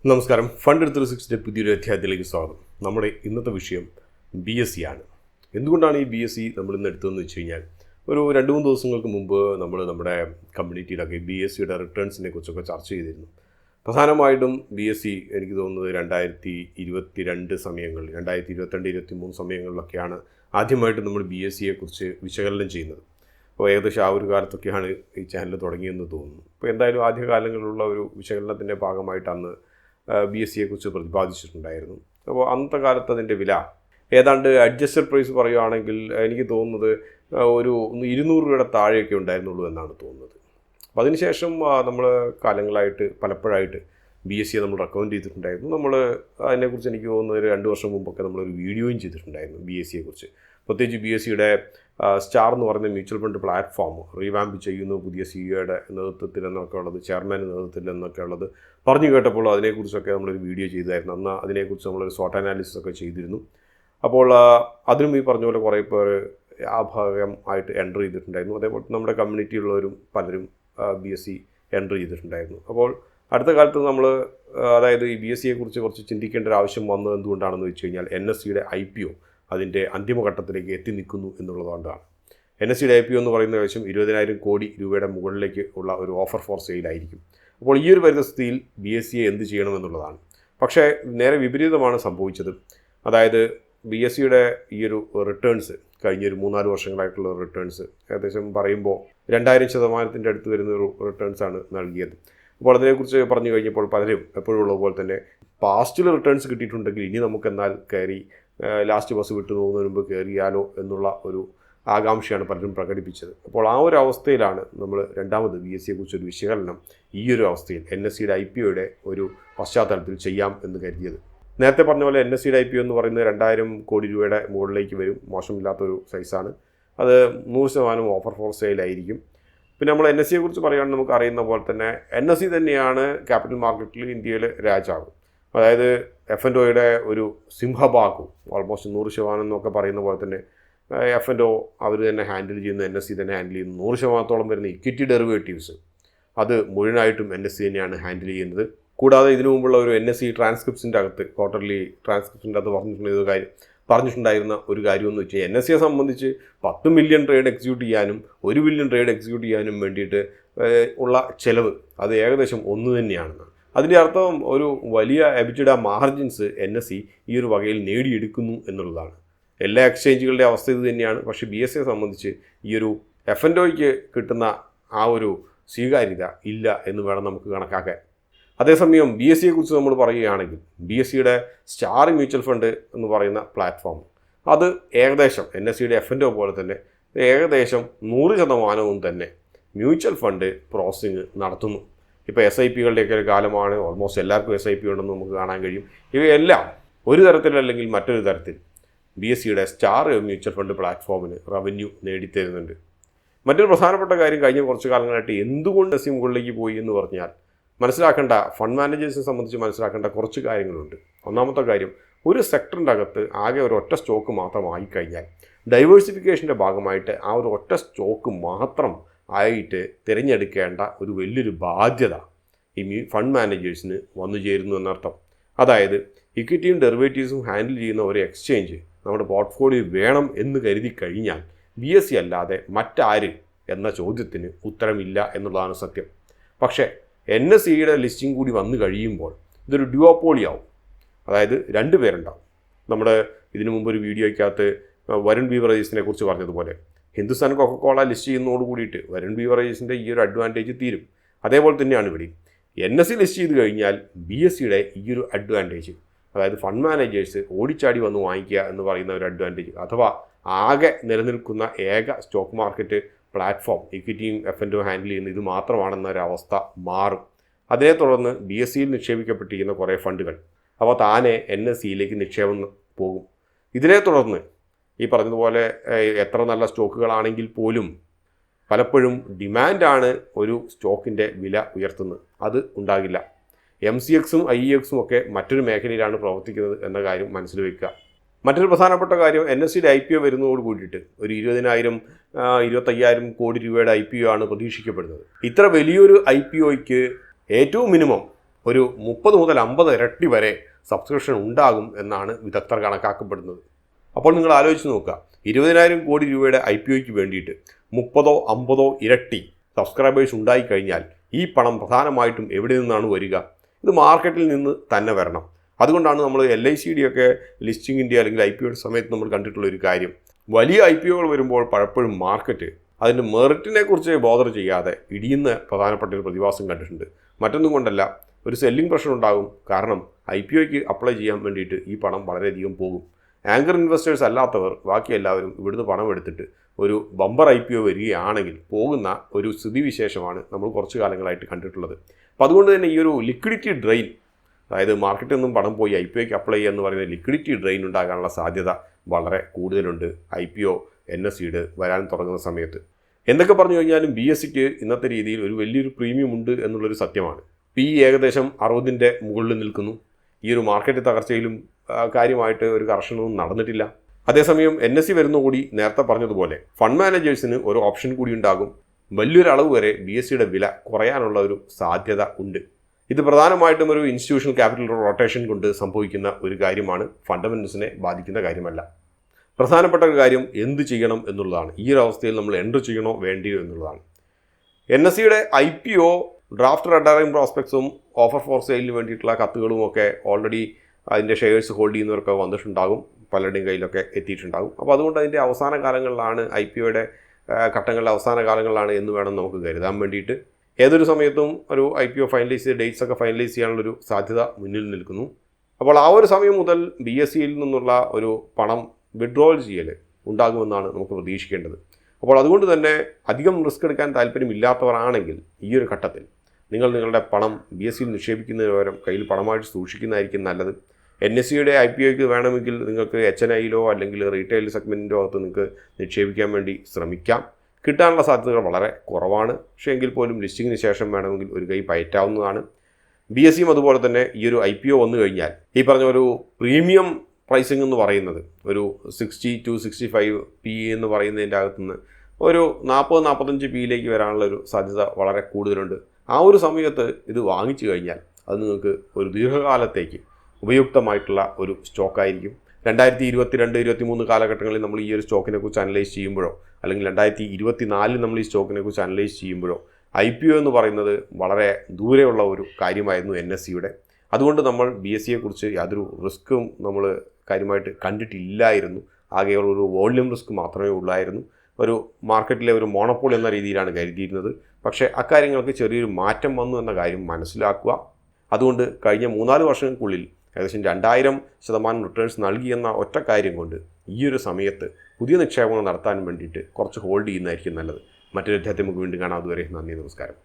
നമസ്കാരം. ഫണ്ട് 360 പുതിയൊരു അധ്യായത്തിലേക്ക് സ്വാഗതം. നമ്മുടെ ഇന്നത്തെ വിഷയം BSc ആണ്. എന്തുകൊണ്ടാണ് ഈ BSc നമ്മൾ ഇന്ന് എടുത്തതെന്ന് വെച്ച് കഴിഞ്ഞാൽ, ഒരു 2-3 ദിവസങ്ങൾക്ക് മുമ്പ് നമ്മൾ നമ്മുടെ കമ്മ്യൂണിറ്റിയിലൊക്കെ BScയുടെ റിട്ടേൺസിനെ കുറിച്ചൊക്കെ ചർച്ച ചെയ്തിരുന്നു. പ്രധാനമായിട്ടും BSc എനിക്ക് തോന്നുന്നത് 2022 സമയങ്ങളിൽ 2022-23 സമയങ്ങളിലൊക്കെയാണ് ആദ്യമായിട്ട് നമ്മൾ BScയെ കുറിച്ച് വിശകലനം ചെയ്യുന്നത്. അപ്പോൾ ഏകദേശം ആ ഒരു കാലത്തൊക്കെയാണ് ഈ ചാനൽ തുടങ്ങിയെന്ന് തോന്നുന്നു. അപ്പോൾ എന്തായാലും ആദ്യകാലങ്ങളിലുള്ള ഒരു വിശകലനത്തിൻ്റെ ഭാഗമായിട്ട് അന്ന് BScയെ കുറിച്ച് പ്രതിപാദിച്ചിട്ടുണ്ടായിരുന്നു. അപ്പോൾ അന്നത്തെ കാലത്ത് അതിൻ്റെ വില ഏതാണ്ട് അഡ്ജസ്റ്റഡ് പ്രൈസ് പറയുകയാണെങ്കിൽ എനിക്ക് തോന്നുന്നത് ഒരു 200 രൂപയുടെ താഴെയൊക്കെ ഉണ്ടായിരുന്നുള്ളൂ എന്നാണ് തോന്നുന്നത്. അപ്പോൾ അതിനുശേഷം നമ്മൾ കാലങ്ങളായിട്ട് പലപ്പോഴായിട്ട് BScയെ നമ്മൾ റെക്കമെൻഡ് ചെയ്തിട്ടുണ്ടായിരുന്നു. നമ്മൾ അതിനെക്കുറിച്ച് എനിക്ക് തോന്നുന്നത് 2 വർഷം മുമ്പൊക്കെ നമ്മളൊരു വീഡിയോയും ചെയ്തിട്ടുണ്ടായിരുന്നു BScയെ കുറിച്ച്. പ്രത്യേകിച്ച് BScയുടെ സ്റ്റാർ എന്ന് പറയുന്ന മ്യൂച്വൽ ഫണ്ട് പ്ലാറ്റ്ഫോം റീവാമ്പ് ചെയ്യുന്നു പുതിയ CEOയുടെ നേതൃത്വത്തിൽ എന്നൊക്കെ ഉള്ളത്, ചെയർമാൻ്റെ നേതൃത്വത്തിൽ എന്നൊക്കെ ഉള്ളത് പറഞ്ഞു കേട്ടപ്പോൾ അതിനെക്കുറിച്ചൊക്കെ നമ്മളൊരു വീഡിയോ ചെയ്തായിരുന്നു. അന്ന് അതിനെക്കുറിച്ച് നമ്മളൊരു SWOT അനാലിസിസ് ഒക്കെ ചെയ്തിരുന്നു. അപ്പോൾ അതിനും ഈ പറഞ്ഞ പോലെ കുറേ പേർ ആ ഭാഗം ആയിട്ട് എൻ്റർ ചെയ്തിട്ടുണ്ടായിരുന്നു. അതേപോലെ നമ്മുടെ കമ്മ്യൂണിറ്റിയുള്ളവരും പലരും BSc എൻ്റർ ചെയ്തിട്ടുണ്ടായിരുന്നു. അപ്പോൾ അടുത്ത കാലത്ത് നമ്മൾ അതായത് ഈ BScയെ കുറിച്ച് കുറച്ച് ചിന്തിക്കേണ്ട ഒരു ആവശ്യം വന്നത് എന്തുകൊണ്ടാണെന്ന് വെച്ച് കഴിഞ്ഞാൽ NSEയുടെ IPO അതിൻ്റെ അന്തിമഘട്ടത്തിലേക്ക് എത്തി നിൽക്കുന്നു എന്നുള്ളതുകൊണ്ടാണ്. NSEയുടെ IPO എന്ന് പറയുന്ന ഏകദേശം 20,000 കോടി രൂപയുടെ മുകളിലേക്ക് ഉള്ള ഒരു ഓഫർ ഫോർ സെയിലായിരിക്കും. അപ്പോൾ ഈ ഒരു പരിസ്ഥിതിയിൽ BScയെ എന്ത് ചെയ്യണമെന്നുള്ളതാണ്. പക്ഷേ നേരെ വിപരീതമാണ് സംഭവിച്ചത്. അതായത് BScയുടെ ഈ ഒരു റിട്ടേൺസ് കഴിഞ്ഞൊരു 3-4 വർഷങ്ങളായിട്ടുള്ള റിട്ടേൺസ് ഏകദേശം പറയുമ്പോൾ 2000% അടുത്ത് വരുന്നൊരു റിട്ടേൺസാണ് നൽകിയത്. അപ്പോൾ അതിനെക്കുറിച്ച് പറഞ്ഞു കഴിഞ്ഞപ്പോൾ പലരും എപ്പോഴും ഉള്ളതുപോലെ തന്നെ പാസ്റ്റിൽ റിട്ടേൺസ് കിട്ടിയിട്ടുണ്ടെങ്കിൽ ഇനി നമുക്കെന്നാൽ കയറി ലാസ്റ്റ് ബസ് വിട്ടു പോകുന്നതിന് മുമ്പ് കയറിയാലോ എന്നുള്ള ഒരു ആകാംക്ഷയാണ് പലരും പ്രകടിപ്പിച്ചത്. അപ്പോൾ ആ ഒരു അവസ്ഥയിലാണ് നമ്മൾ രണ്ടാമത് BScയെ കുറിച്ചൊരു വിശകലനം ഈ ഒരു അവസ്ഥയിൽ NSEയുടെ IPOയുടെ ഒരു പശ്ചാത്തലത്തിൽ ചെയ്യാം എന്ന് കരുതിയത്. നേരത്തെ പറഞ്ഞ പോലെ NSEയുടെ IPO എന്ന് പറയുന്നത് 2,000 കോടി രൂപയുടെ മുകളിലേക്ക് വരും. മോശമില്ലാത്തൊരു സൈസാണ്. അത് 100% ഓഫർ ഫോർ സെയിലായിരിക്കും. പിന്നെ നമ്മൾ NSEയെ കുറിച്ച് പറയുകയാണെങ്കിൽ നമുക്ക് അറിയുന്ന പോലെ തന്നെ NSE തന്നെയാണ് ക്യാപിറ്റൽ മാർക്കറ്റിൽ ഇന്ത്യയിലെ രാജാവ്. അതായത് F&Oയുടെ ഒരു സിംഹഭാഗവും ഓൾമോസ്റ്റ് 100% എന്നൊക്കെ പറയുന്ന പോലെ തന്നെ F&O അവർ തന്നെ ഹാൻഡിൽ ചെയ്യുന്നു, NSE തന്നെ ഹാൻഡിൽ ചെയ്യുന്നു. 100%ഓളം വരുന്ന ഇക്വിറ്റി ഡെറിവേറ്റീവ്സ് അത് മുഴുവനായിട്ടും NSE തന്നെയാണ് ഹാൻഡിൽ ചെയ്യുന്നത്. കൂടാതെ ഇതിനു മുമ്പുള്ള ഒരു NSE ട്രാൻസ്ക്രിപ്റ്റ്സിൻ്റെ അകത്ത് ക്വാർട്ടർലി ട്രാൻസ്ക്രിപ്റ്റിൻ്റെ അകത്ത് പറഞ്ഞിട്ടുണ്ടായിരുന്ന ഒരു കാര്യമെന്ന് വെച്ചാൽ NSEയെ സംബന്ധിച്ച് 10 മില്യൺ ട്രേഡ് എക്സിക്യൂട്ട് ചെയ്യാനും 1 ബില്യൺ ട്രേഡ് എക്സിക്യൂട്ട് ചെയ്യാനും വേണ്ടിയിട്ട് ഉള്ള ചിലവ് അത് ഏകദേശം ഒന്ന് തന്നെയാണെന്ന്. അതിൻ്റെ അർത്ഥം ഒരു വലിയ എബിറ്റഡ മാർജിൻസ് NSE ഈ ഒരു വകയിൽ നേടിയെടുക്കുന്നു എന്നുള്ളതാണ്. എല്ലാ എക്സ്ചേഞ്ചുകളുടെ അവസ്ഥ ഇത് തന്നെയാണ്. പക്ഷേ BScയെ സംബന്ധിച്ച് ഈ ഒരു F&Oയ്ക്ക് കിട്ടുന്ന ആ ഒരു സ്വീകാര്യത ഇല്ല എന്ന് വേണം നമുക്ക് കണക്കാക്കാൻ. അതേസമയം BScയെ കുറിച്ച് നമ്മൾ പറയുകയാണെങ്കിൽ BScയുടെ സ്റ്റാർ മ്യൂച്വൽ ഫണ്ട് എന്ന് പറയുന്ന പ്ലാറ്റ്ഫോം അത് ഏകദേശം NSEയുടെ F&O പോലെ തന്നെ ഏകദേശം 100% തന്നെ മ്യൂച്വൽ ഫണ്ട് പ്രോസസ്സിങ് നടത്തുന്നു. ഇപ്പോൾ SIPകളുടെയൊക്കെ ഒരു കാലമാണ്. ഓൾമോസ്റ്റ് എല്ലാവർക്കും SIP ഉണ്ടെന്ന് നമുക്ക് കാണാൻ കഴിയും. ഇവയെല്ലാം ഒരു തരത്തിലല്ലെങ്കിൽ മറ്റൊരു തരത്തിൽ BScയുടെ സ്റ്റാർ മ്യൂച്വൽ ഫണ്ട് പ്ലാറ്റ്ഫോമിന് റവന്യൂ നേടിത്തരുന്നുണ്ട്. മറ്റൊരു പ്രധാനപ്പെട്ട കാര്യം കഴിഞ്ഞ കുറച്ച് കാലങ്ങളായിട്ട് എന്തുകൊണ്ട് NSE മുകളിലേക്ക് പോയി എന്ന് പറഞ്ഞാൽ മനസ്സിലാക്കേണ്ട ഫണ്ട് മാനേജേഴ്സിനെ സംബന്ധിച്ച് മനസ്സിലാക്കേണ്ട കുറച്ച് കാര്യങ്ങളുണ്ട്. ഒന്നാമത്തെ കാര്യം, ഒരു സെക്ടറിൻ്റെ അകത്ത് ആകെ ഒരു ഒറ്റ സ്റ്റോക്ക് മാത്രമായി കഴിഞ്ഞാൽ ഡൈവേഴ്സിഫിക്കേഷൻ്റെ ഭാഗമായിട്ട് ആ ഒരു ഒറ്റ സ്റ്റോക്ക് മാത്രം ആയിട്ട് തിരഞ്ഞെടുക്കേണ്ട ഒരു വലിയൊരു ബാധ്യത ഈ ഫണ്ട് മാനേജേഴ്സിന് വന്നു ചേരുന്നു എന്നർത്ഥം. അതായത് ഇക്വിറ്റിയും ഡെറിവേറ്റീവ്സും ഹാൻഡിൽ ചെയ്യുന്ന ഒരു എക്സ്ചേഞ്ച് നമ്മുടെ പോർട്ട്ഫോളിയോ വേണം എന്ന് കരുതി കഴിഞ്ഞാൽ BSc അല്ലാതെ മറ്റാര് എന്ന ചോദ്യത്തിന് ഉത്തരമില്ല എന്നുള്ളതാണ് സത്യം. പക്ഷേ NSEയുടെ ലിസ്റ്റിംഗ് കൂടി വന്നു കഴിയുമ്പോൾ ഇതൊരു ഡ്യുവോപോളി ആവും. അതായത് 2 പേരുണ്ടാവും. നമ്മുടെ ഇതിനു മുമ്പ് ഒരു വീഡിയോയ്ക്കകത്ത് വരുൺ ബീവറേജസിനെ കുറിച്ച് പറഞ്ഞതുപോലെ ഹിന്ദുസ്ഥാൻ കൊക്കക്കോള ലിസ്റ്റ് ചെയ്യുന്നതോട് കൂടിയിട്ട് വരുൺ ബീവറേജസിൻ്റെ ഈ ഒരു അഡ്വാൻറ്റേജ് തീരും. അതേപോലെ തന്നെയാണ് ഇവിടെ NSE ലിസ്റ്റ് ചെയ്ത് കഴിഞ്ഞാൽ BScയുടെ ഈ ഒരു അഡ്വാൻറ്റേജ്, അതായത് ഫണ്ട് മാനേജേഴ്സ് ഓടിച്ചാടി വന്ന് വാങ്ങിക്കുക എന്ന് പറയുന്ന ഒരു അഡ്വാൻറ്റേജ്, അഥവാ ആകെ നിലനിൽക്കുന്ന ഏക സ്റ്റോക്ക് മാർക്കറ്റ് പ്ലാറ്റ്ഫോം ഇക്വിറ്റിയും F&O ഹാൻഡിൽ ചെയ്യുന്ന ഇത് മാത്രമാണെന്നൊരവസ്ഥ മാറും. അതേ തുടർന്ന് BScയിൽ നിക്ഷേപിക്കപ്പെട്ടിരിക്കുന്ന കുറേ ഫണ്ടുകൾ അവ താനെ NSEയിലേക്ക് നിക്ഷേപം പോകും. ഇതിനെ തുടർന്ന് ഈ പറഞ്ഞതുപോലെ എത്ര നല്ല സ്റ്റോക്കുകളാണെങ്കിൽ പോലും പലപ്പോഴും ഡിമാൻഡാണ് ഒരു സ്റ്റോക്കിൻ്റെ വില ഉയർത്തുന്നത്. അത് ഉണ്ടാകില്ല. MCXും IEXും ഒക്കെ മറ്റൊരു മേഖലയിലാണ് പ്രവർത്തിക്കുന്നത് എന്ന കാര്യം മനസ്സിൽ വയ്ക്കുക. മറ്റൊരു പ്രധാനപ്പെട്ട കാര്യം, NSEയുടെ IPO വരുന്നതോട് കൂടിയിട്ട് ഒരു 20,000-25,000 കോടി രൂപയുടെ IPO ആണ് പ്രതീക്ഷിക്കപ്പെടുന്നത്. ഇത്ര വലിയൊരു IPOയ്ക്ക് ഏറ്റവും മിനിമം ഒരു 30 മുതൽ 50 ഇരട്ടി വരെ സബ്സ്ക്രിപ്ഷൻ ഉണ്ടാകും എന്നാണ് വിദഗ്ധർ കണക്കാക്കപ്പെടുന്നത്. അപ്പോൾ നിങ്ങൾ ആലോചിച്ച് നോക്കുക, 20,000 കോടി രൂപയുടെ IPOയ്ക്ക് വേണ്ടിയിട്ട് 30-50 ഇരട്ടി സബ്സ്ക്രൈബേഴ്സ് ഉണ്ടായിക്കഴിഞ്ഞാൽ ഈ പണം പ്രധാനമായിട്ടും എവിടെ നിന്നാണ് വരിക? ഇത് മാർക്കറ്റിൽ നിന്ന് തന്നെ വരണം. അതുകൊണ്ടാണ് നമ്മൾ LICയുടെ ലിസ്റ്റിങ്ങിൻ്റെ അല്ലെങ്കിൽ IPOയുടെ സമയത്ത് നമ്മൾ കണ്ടിട്ടുള്ള ഒരു കാര്യം, വലിയ IPOകൾ വരുമ്പോൾ പലപ്പോഴും മാർക്കറ്റ് അതിൻ്റെ മെറിറ്റിനെ കുറിച്ച് ബോധർ ചെയ്യാതെ ഇടിയുന്ന പ്രധാനപ്പെട്ട ഒരു പ്രതിഭാസം കണ്ടിട്ടുണ്ട്. മറ്റൊന്നും കൊണ്ടല്ല, ഒരു സെല്ലിംഗ് പ്രഷർ ഉണ്ടാകും. കാരണം IPOയ്ക്ക് അപ്ലൈ ചെയ്യാൻ വേണ്ടിയിട്ട് ഈ പണം വളരെയധികം പോകും. ആങ്കർ ഇൻവെസ്റ്റേഴ്സ് അല്ലാത്തവർ ബാക്കി എല്ലാവരും ഇവിടുന്ന് പണം എടുത്തിട്ട് ഒരു ബമ്പർ IPO വരികയാണെങ്കിൽ പോകുന്ന ഒരു സ്ഥിതിവിശേഷമാണ് നമ്മൾ കുറച്ച് കാലങ്ങളായിട്ട് കണ്ടിട്ടുള്ളത്. അപ്പോൾ അതുകൊണ്ട് തന്നെ ഈ ഒരു ലിക്വിഡിറ്റി ഡ്രെയിൻ, അതായത് മാർക്കറ്റിൽ നിന്നും പണം പോയി IPOയ്ക്ക് അപ്ലൈ ചെയ്യുക എന്ന് പറയുന്ന ലിക്വിഡിറ്റി ഡ്രെയിൻ ഉണ്ടാകാനുള്ള സാധ്യത വളരെ കൂടുതലുണ്ട് IPO NSE'd വരാൻ തുടങ്ങുന്ന സമയത്ത്. എന്തൊക്കെ പറഞ്ഞു കഴിഞ്ഞാലും BSEക്ക് ഇന്നത്തെ രീതിയിൽ ഒരു വലിയൊരു പ്രീമിയം ഉണ്ട് എന്നുള്ളൊരു സത്യമാണ്. PE ഏകദേശം 60ൻ്റെ മുകളിൽ നിൽക്കുന്നു. ഈ ഒരു മാർക്കറ്റ് തകർച്ചയിലും കാര്യമായിട്ട് ഒരു കർഷണവും നടന്നിട്ടില്ല. അതേസമയം NSE വരുന്ന കൂടി നേരത്തെ പറഞ്ഞതുപോലെ ഫണ്ട് മാനേജേഴ്സിന് ഒരു ഓപ്ഷൻ കൂടി ഉണ്ടാകും. വലിയൊരു അളവ് വരെ BSEയുടെ വില കുറയാനുള്ള ഒരു സാധ്യത ഉണ്ട്. ഇത് പ്രധാനമായിട്ടും ഒരു ഇൻസ്റ്റിറ്റ്യൂഷണൽ ക്യാപിറ്റൽ റൊട്ടേഷൻ കൊണ്ട് സംഭവിക്കുന്ന ഒരു കാര്യമാണ്, ഫണ്ടമെന്റൽസിനെ ബാധിക്കുന്ന കാര്യമല്ല. പ്രധാനപ്പെട്ട ഒരു കാര്യം എന്ത് ചെയ്യണം എന്നുള്ളതാണ്. ഈ ഒരു അവസ്ഥയിൽ നമ്മൾ എൻട്രി ചെയ്യണോ വേണ്ടിയോ എന്നുള്ളതാണ്. NSEയുടെ IPO ഡ്രാഫ്റ്റ് റെഡ് അറൈൻ പ്രോസ്പെക്ട്സും ഓഫർ ഫോർ സെയിലിന് വേണ്ടിയിട്ടുള്ള കത്തുകളും ഒക്കെ ഓൾറെഡി അതിൻ്റെ ഷെയർസ് ഹോൾഡ് ചെയ്യുന്നവർക്ക് വന്നിട്ടുണ്ടാകും, പലരുടെയും കയ്യിലൊക്കെ എത്തിയിട്ടുണ്ടാകും. അപ്പോൾ അതുകൊണ്ട് അതിൻ്റെ അവസാന കാലങ്ങളിലാണ്, IPOയുടെ ഘട്ടങ്ങളുടെ അവസാന കാലങ്ങളിലാണ് എന്ന് വേണം നമുക്ക് കരുതാൻ വേണ്ടിയിട്ട്. ഏതൊരു സമയത്തും ഒരു IPO ഫൈനലൈസ് ചെയ്ത് ഡേറ്റ്സ് ഒക്കെ ഫൈനലൈസ് ചെയ്യാനുള്ളൊരു സാധ്യത മുന്നിൽ നിൽക്കുന്നു. അപ്പോൾ ആ ഒരു സമയം മുതൽ BSEയിൽ നിന്നുള്ള ഒരു പണം വിഡ്രോവൽ ചെയ്യൽ ഉണ്ടാകുമെന്നാണ് നമുക്ക് പ്രതീക്ഷിക്കേണ്ടത്. അപ്പോൾ അതുകൊണ്ട് തന്നെ അധികം റിസ്ക് എടുക്കാൻ താല്പര്യമില്ലാത്തവരാണെങ്കിൽ ഈ ഒരു ഘട്ടത്തിൽ നിങ്ങളുടെ പണം BSEയിൽ നിക്ഷേപിക്കുന്നതിന് പകരം കയ്യിൽ പണമായിട്ട് സൂക്ഷിക്കുന്നതായിരിക്കും നല്ലത്. NSEയുടെ IPOയ്ക്ക് വേണമെങ്കിൽ നിങ്ങൾക്ക് HNIയിലോ അല്ലെങ്കിൽ റീറ്റെയിൽ സെഗ്മെൻറ്റിൻ്റെ അകത്ത് നിങ്ങൾക്ക് നിക്ഷേപിക്കാൻ വേണ്ടി ശ്രമിക്കാം. കിട്ടാനുള്ള സാധ്യതകൾ വളരെ കുറവാണ്. പക്ഷേ എങ്കിൽ പോലും ലിസ്റ്റിങ്ങിന് ശേഷം വേണമെങ്കിൽ ഒരു കൈ പയറ്റാവുന്നതാണ്. BSEയും അതുപോലെ തന്നെ ഈ ഒരു IPO വന്നു കഴിഞ്ഞാൽ ഈ പറഞ്ഞ ഒരു പ്രീമിയം പ്രൈസിംഗ് എന്ന് പറയുന്നത് ഒരു 60-65 PE എന്ന് പറയുന്നതിൻ്റെ അകത്തുനിന്ന് ഒരു 40-45 PEയിലേക്ക് വരാനുള്ളൊരു സാധ്യത വളരെ കൂടുതലുണ്ട്. ആ ഒരു സമയത്ത് ഇത് വാങ്ങിച്ചു കഴിഞ്ഞാൽ അത് നിങ്ങൾക്ക് ഒരു ദീർഘകാലത്തേക്ക് ഉപയുക്തമായിട്ടുള്ള ഒരു സ്റ്റോക്കായിരിക്കും. 2022-23 കാലഘട്ടങ്ങളിൽ നമ്മൾ ഈ ഒരു സ്റ്റോക്കിനെ കുറിച്ച് അനലൈസ് ചെയ്യുമ്പോഴോ അല്ലെങ്കിൽ 2024 നമ്മൾ ഈ സ്റ്റോക്കിനെ കുറിച്ച് അനലൈസ് ചെയ്യുമ്പോഴോ IPO എന്ന് പറയുന്നത് വളരെ ദൂരെയുള്ള ഒരു കാര്യമായിരുന്നു NSEയുടെ. അതുകൊണ്ട് നമ്മൾ BSEയെക്കുറിച്ച് യാതൊരു റിസ്ക്കും നമ്മൾ കാര്യമായിട്ട് കണ്ടിട്ടില്ലായിരുന്നു. ആകെയുള്ള ഒരു വോള്യൂം റിസ്ക് മാത്രമേ ഉള്ളായിരുന്നു. ഒരു മാർക്കറ്റിലെ ഒരു മോണോപോളി എന്ന രീതിയിലാണ് കരുതിയിരുന്നത്. പക്ഷേ അക്കാര്യങ്ങൾക്ക് ചെറിയൊരു മാറ്റം വന്നു എന്ന കാര്യം മനസ്സിലാക്കുക. അതുകൊണ്ട് കഴിഞ്ഞ 3-4 വർഷങ്ങൾക്കുള്ളിൽ ഏകദേശം 2000% റിട്ടേൺസ് നൽകിയെന്ന ഒറ്റ കാര്യം കൊണ്ട് ഈ ഒരു സമയത്ത് പുതിയ നിക്ഷേപങ്ങൾ നടത്താൻ വേണ്ടിയിട്ട് കുറച്ച് ഹോൾഡ് ചെയ്യുന്നതായിരിക്കും നല്ലത്. മറ്റൊരു അധ്യായത്തിൽ നമുക്ക് വീണ്ടും കാണാം. അതുവരെ നന്ദി, നമസ്കാരം.